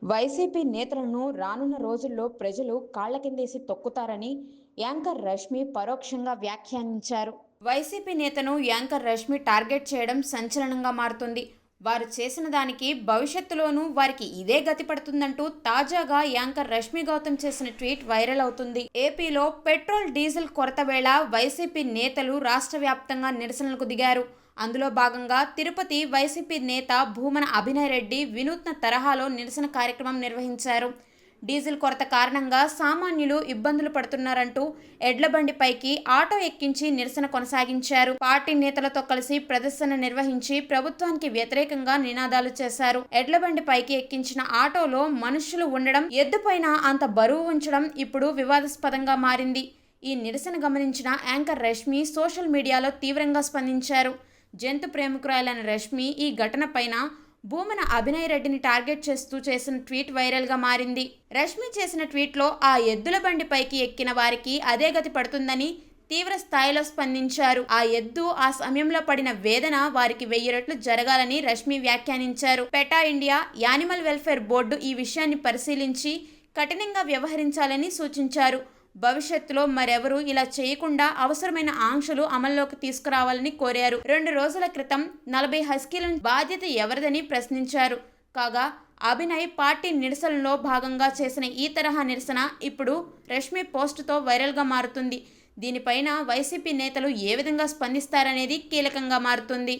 YCP నేతలను రానున్న రోజుల్లో ప్రజలు కాళ్ల కిందేసి తొక్కుతారని యాంకర్ రష్మి పరోక్షంగా వ్యాఖ్యానించారు. వైసీపీ నేతను యాంకర్ రష్మి టార్గెట్ చేయడం సంచలనంగా మారుతుంది. వారు చేసిన దానికి భవిష్యత్తులోనూ వారికి ఇదే గతి పడుతుందంటూ తాజాగా యాంకర్ రష్మి గౌతమ్ చేసిన ట్వీట్ వైరల్ అవుతుంది. ఏపీలో పెట్రోల్ డీజిల్ కొరత వేళ వైసీపీ నేతలు రాష్ట్ర వ్యాప్తంగా నిరసనలకు దిగారు. అందులో భాగంగా తిరుపతి వైసీపీ నేత భూమన అభినయ్ రెడ్డి వినూత్న తరహాలో నిరసన కార్యక్రమం నిర్వహించారు. డీజిల్ కొరత కారణంగా సామాన్యులు ఇబ్బందులు పడుతున్నారంటూ ఎడ్లబండిపైకి ఆటో ఎక్కించి నిరసన కొనసాగించారు. పార్టీ నేతలతో కలిసి ప్రదర్శన నిర్వహించి ప్రభుత్వానికి వ్యతిరేకంగా నినాదాలు చేశారు. ఎడ్లబండిపైకి ఎక్కించిన ఆటోలో మనుషులు ఉండడం, ఎద్దుపైన అంత బరువు ఉంచడం ఇప్పుడు వివాదాస్పదంగా మారింది. ఈ నిరసన గమనించిన యాంకర్ రష్మి సోషల్ మీడియాలో తీవ్రంగా స్పందించారు. జంతు ప్రేమికురాలైన రష్మి ఈ ఘటనపైన భూమన అభినయ్ రెడ్డిని టార్గెట్ చేస్తూ చేసిన ట్వీట్ వైరల్గా మారింది. రష్మి చేసిన ట్వీట్లో ఆ ఎద్దుల బండిపైకి ఎక్కిన వారికి అదే గతి పడుతుందని తీవ్ర స్థాయిలో స్పందించారు. ఆ ఎద్దు ఆ సమయంలో పడిన వేదన వారికి 1000 రెట్లు జరగాలని రష్మి వ్యాఖ్యానించారు. Petha India animal welfare board ఈ విషయాన్ని పరిశీలించి కఠినంగా వ్యవహరించాలని సూచించారు. భవిష్యత్తులో మరెవరూ ఇలా చేయకుండా అవసరమైన ఆంక్షలు అమల్లోకి తీసుకురావాలని కోరారు. 2 రోజుల క్రితం 40 హస్కీల బాధ్యత ఎవరిదని ప్రశ్నించారు. కాగా అభినయ్ పార్టీ నిరసనలో భాగంగా చేసిన ఈ తరహా నిరసన ఇప్పుడు రష్మి పోస్టుతో వైరల్గా మారుతుంది. దీనిపైన వైసీపీ నేతలు ఏ విధంగా స్పందిస్తారనేది కీలకంగా మారుతుంది.